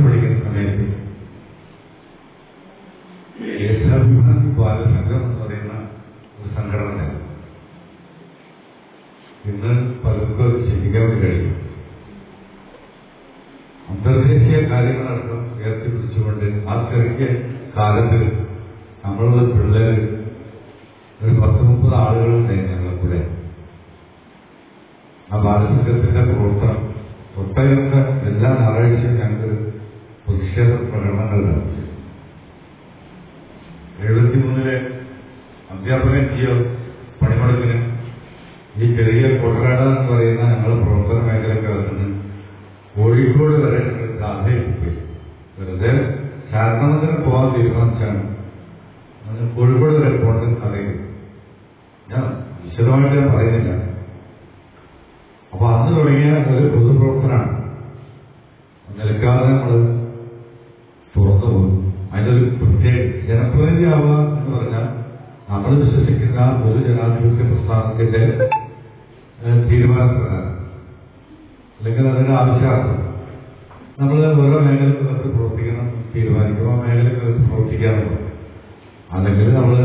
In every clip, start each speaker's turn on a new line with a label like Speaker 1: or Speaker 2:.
Speaker 1: പഠിക്കുന്ന സമയത്ത് ദേശാഭിമാനി ബാലസംഘം എന്ന് പറയുന്ന ഒരു സംഘടന ഇന്ന് പലർക്കും അത് ചിന്തിക്കാൻ വേണ്ടി കഴിയും. അന്തർദേശീയ കാര്യങ്ങളടക്കം ഉയർത്തിപ്പിടിച്ചുകൊണ്ട് ആ ചെറിയ കാലത്ത് നമ്മളുടെ പിള്ളേർ ഒരു 10-30 ആളുകളുണ്ടായി ഞങ്ങളെ കൂടെ. ആ ബാലസംഘത്തിന്റെ പ്രവർത്തനം ഒട്ടേറെ എല്ലാ ഞായറാഴ്ചയും ഞങ്ങൾക്ക് പ്രതിഷേധ പ്രകടനങ്ങൾ നടത്തി. 73 അധ്യാപക ജിയോ പണിമുടക്കിന് ഈ ചെറിയ കൊടകട എന്ന് പറയുന്ന ഞങ്ങളുടെ പ്രവർത്തന മേഖലക്കകത്ത് നിന്ന് കോഴിക്കോട് വരെ ഞങ്ങൾ ആഗ്രഹിപ്പോയി. വെറുതെ ശാരണത്തിന് പോകാൻ തീരുമാനിച്ചാണ് കോഴിക്കോട് വരെ പോകേണ്ടത് അറിയും. ഞാൻ വിശദമായിട്ട് ഞാൻ പറയുന്നില്ല. അപ്പൊ അന്ന് തുടങ്ങിയ ഒരു പൊതുപ്രവർത്തനമാണ്. നിലക്കാതെ നമ്മൾ തുറന്നു പോകും. അതിനൊരു പ്രത്യേക ജനപ്രതിനിധിയാവുക എന്ന് പറഞ്ഞാൽ നമ്മൾ വിശ്വസിക്കുന്ന പൊതുജനാധിപത്യ പ്രസ്ഥാനത്തിന്റെ തീരുമാനപ്രകാരം അല്ലെങ്കിൽ അതിന്റെ ആവശ്യമാണ് നമ്മൾ ഓരോ മേഖലക്കകത്ത് പ്രവർത്തിക്കണം തീരുമാനിക്കും. ആ മേഖലക്കകത്ത് പ്രവർത്തിക്കാറുണ്ട്. അല്ലെങ്കിൽ നമ്മൾ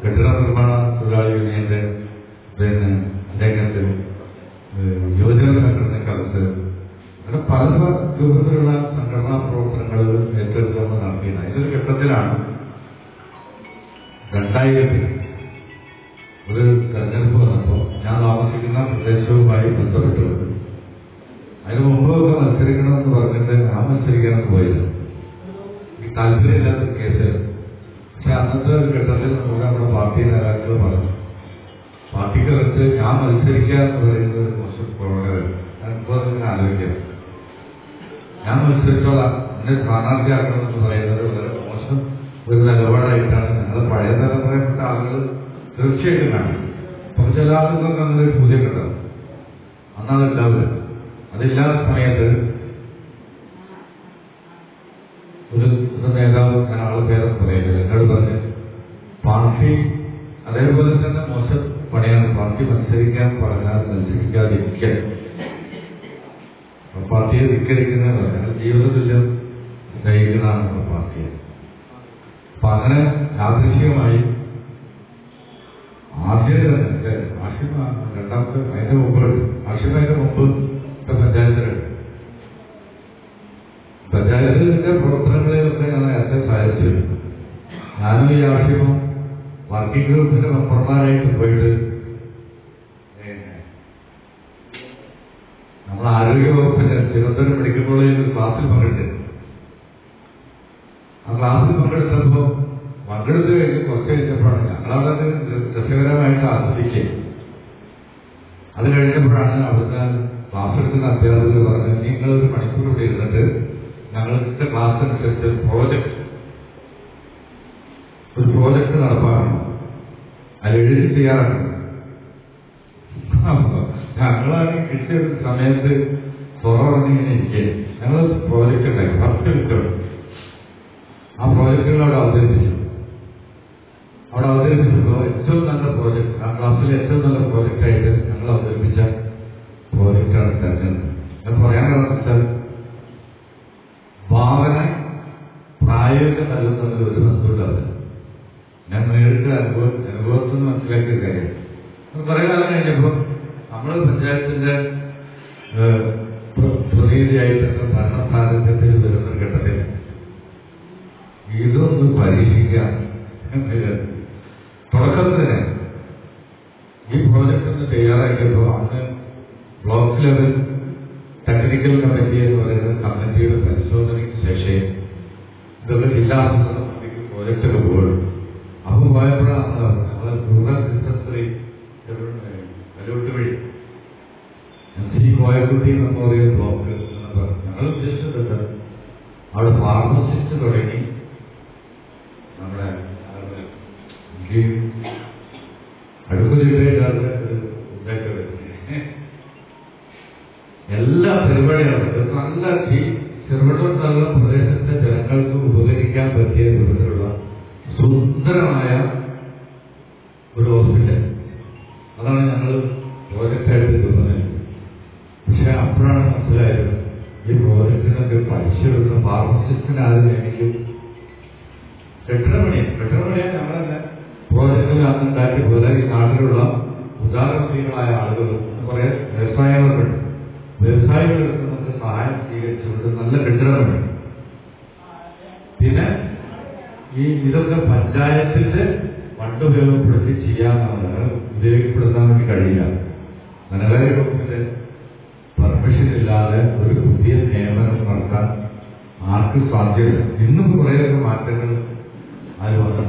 Speaker 1: കെട്ടിട നിർമ്മാണ തൊഴിലാളി യൂണിയന്റെ രംഗത്ത് യുവജന സംഘടനക്കകത്ത് അങ്ങനെ പല രൂപത്തിലുള്ള സംഘടനാ പ്രവർത്തനങ്ങൾ ഏറ്റെടുത്ത് നമ്മൾ നടത്തിയത്. ഇതൊരു ഘട്ടത്തിലാണ് 2000 ഒരു തെരഞ്ഞെടുപ്പ് വന്നപ്പോൾ ഞാൻ താമസിക്കുന്ന പ്രദേശവുമായി ബന്ധപ്പെട്ടുകൊണ്ട് അതിന് മുമ്പൊക്കെ മത്സരിക്കണമെന്ന് പറഞ്ഞിട്ട് ഞാൻ മത്സരിക്കാനൊന്നും പോയില്ല. ഈ താല്പര്യമില്ലാത്ത കേസ്. പക്ഷെ അന്നത്തെ ഒരു ഘട്ടത്തിൽ നമുക്ക് നമ്മുടെ പാർട്ടി നേതാക്കൾ പറഞ്ഞു പാർട്ടിക്ക് വെച്ച് ഞാൻ മത്സരിക്കുക എന്ന് പറയുന്നത് ഒരു മോശം പ്രവണതയാണ്. ഞാനിപ്പോൾ അതിനെ ആലോചിക്കാം. ഞാൻ മത്സരിച്ചോളാം എന്നെ സ്ഥാനാർത്ഥിയാക്കണമെന്ന് പറയുന്നത് വളരെ മോശം ഒരു നിലപാടായിട്ടാണ് ഞങ്ങൾ പഴയ തലമുറയിൽപ്പെട്ട ആളുകൾ തീർച്ചയായിട്ടും കാണും. പക്ഷെ ചില ആളുകൾക്കൊക്കെ അങ്ങനെ ഒരു പൂജയൊക്കെ ഉണ്ടാവും. അന്നാളുണ്ടാവില്ല. അതില്ലാത്ത സമയത്ത് ഒരു നേതാവ് ഞാൻ ആളെ പേരൊന്നും പറയുന്നില്ല എന്നോട് പറഞ്ഞ് പാർട്ടി അതേപോലെ തന്നെ മോശം പണിയാണ് പാർട്ടി മത്സരിക്കാൻ പറഞ്ഞാൽ മത്സരിക്കാതിരിക്കുക. പാർട്ടിയെ ധിക്കരിക്കുന്നത് പറഞ്ഞാൽ ജീവിതത്തിൽ നയിക്കുന്നതാണ് പാർട്ടിയെ. അപ്പൊ അങ്ങനെ യാദൃശ്യമായി ആദ്യം തന്നെ ആഷിമ രണ്ടാമത്തെ അതിന്റെ മുമ്പ് ആഷിമയുടെ മുമ്പ് പഞ്ചായത്തിന്റെ പ്രവർത്തനങ്ങളിലൊക്കെ ഞാൻ നേരത്തെ സഹായിച്ചിരുന്നു. ഞാനും ഈ ആഷിമം വർക്കിംഗ് ഗ്രൂപ്പിന്റെ മെമ്പർമാരായിട്ട് പോയിട്ട് നമ്മൾ ആരോഗ്യ വകുപ്പിന്റെ തിരുവനന്തപുരം മെഡിക്കൽ കോളേജിൽ ഒരു ക്ലാസ്സിൽ പങ്കെടുത്തിരുന്നു. ആ ക്ലാസ്സിൽ പങ്കെടുത്തപ്പോൾ പങ്കെടുത്ത് കഴിഞ്ഞ് കുറച്ച് കഴിഞ്ഞപ്പോഴാണ് ഞങ്ങളവിടെ രസകരമായിട്ട് ആസ്വദിക്കുക. അത് കഴിഞ്ഞപ്പോഴാണ് അവിടുത്തെ ക്ലാസ് എടുക്കുന്ന അധ്യാപകർ പറഞ്ഞത് നിങ്ങളൊരു മണിക്കൂർ ഇവിടെ ഇരുന്നിട്ട് ഞങ്ങളുടെ ക്ലാസ് അനുസരിച്ച് ഒരു പ്രോജക്റ്റ് നടപ്പാക്കണം, അത് എഴുതി തയ്യാറാക്കണം. ഞങ്ങളാണ് കിട്ടിയ ഒരു സമയത്ത് തുറന്നിങ്ങനെ ഇരിക്കുക. ഞങ്ങൾ പ്രോജക്റ്റ് ഉണ്ടായി 10 മിനിറ്റ് ആ പ്രോജക്റ്റുകൾ അവിടെ അവതരിപ്പിച്ചപ്പോൾ ഏറ്റവും നല്ല പ്രോജക്റ്റ് ആ ക്ലാസ്സിലെ ഏറ്റവും നല്ല പ്രോജക്റ്റായിട്ട് ഞങ്ങൾ അവതരിപ്പിച്ച പ്രോജക്റ്റാണ് തെരഞ്ഞെടുത്തത്. ഞാൻ പറയാൻ കാരണം വെച്ചാൽ ഭാവന പ്രായോഗിക തലം തമ്മിൽ ഒരു ബന്ധമില്ലാതെ ഞാൻ നേരിട്ട് അനുഭവത്തിൽ നിന്ന് മനസ്സിലാക്കിയ കാര്യം. കുറെ കാലം കഴിഞ്ഞപ്പോൾ നമ്മൾ പഞ്ചായത്തിന്റെ പ്രതിനിധിയായിട്ട് ഭരണസ്ഥാനത്തിൽ വരുന്ന ഘട്ടത്തിൽ ഇതൊന്ന് പരീക്ഷിക്കാം തുടക്കത്തിന് ഈ പ്രോജക്റ്റ് ഒന്ന് തയ്യാറാക്കിയപ്പോൾ അന്ന് ബ്ലോക്ക് ലെവൽ ടെക്നിക്കൽ കമ്മിറ്റി എന്ന് പറയുന്ന കമ്മിറ്റിയുടെ പരിശോധനയ്ക്ക് ശേഷം ഇതൊക്കെ ജില്ലാ സമിതിക്ക് പ്രോജക്റ്റൊക്കെ പോകും. അപ്പം പോയപ്പോഴാണ് നമ്മളെ റൂറൽ ഡിസ്പെൻസറി കലോട്ട് വഴി കോയക്കുട്ടി മെമ്മോറിയൽ ബ്ലോക്ക് എന്ന് പറഞ്ഞു. ഞങ്ങൾ ഉദ്ദേശിച്ചിട്ടുണ്ട് അവിടെ ഫാർമസിസ്റ്റ് തുടങ്ങി നമ്മുടെ അടുത്ത ജില്ലയിലാണ് എല്ലാ പരിപാടികളും നല്ല ചെറുപുഴ പ്രദേശത്തെ ജനങ്ങൾക്ക് ഉപകരിക്കാൻ പറ്റിയ രൂപത്തിലുള്ള സുന്ദരമായ ഒരു ഹോസ്പിറ്റൽ അതാണ് ഞങ്ങൾ പ്രോജക്റ്റായിട്ട് തോന്നുന്നത്. പക്ഷെ അപ്പോഴാണ് മനസ്സിലായത് ഈ പ്രോജക്റ്റിനൊക്കെ പൈസ എടുക്കുന്ന ഫാർമസിസ്റ്റിന് ആദ്യം വേണമെങ്കിൽ കെട്ടിടപണിയാണ് ഞങ്ങൾ തന്നെ പ്രോജക്റ്റിൽ അന്നുണ്ടാക്കി പോലെ ഈ നാട്ടിലുള്ള ഉദാരശീലങ്ങളായ ആളുകൾ കുറെ വ്യവസായികളുണ്ട്. വ്യവസായികൾക്ക് നമുക്ക് സഹായം സ്വീകരിച്ചുകൊണ്ട് നല്ല കെട്ടിടപണി. പിന്നെ ഇതൊക്കെ പഞ്ചായത്തിന്റെ ഫണ്ട് ഉപയോഗപ്പെടുത്തി ചെയ്യാമെന്നാണ് ഉപയോഗപ്പെടുത്താൻ വേണ്ടി കഴിയില്ല. ധനകാര്യ വകുപ്പിന്റെ പെർമിഷൻ ഇല്ലാതെ ഒരു പുതിയ നിയമനം നടത്താൻ ആർക്കും സാധ്യതയില്ല. ഇന്നും കുറേയൊക്കെ മാറ്റങ്ങൾ അത് വന്നു.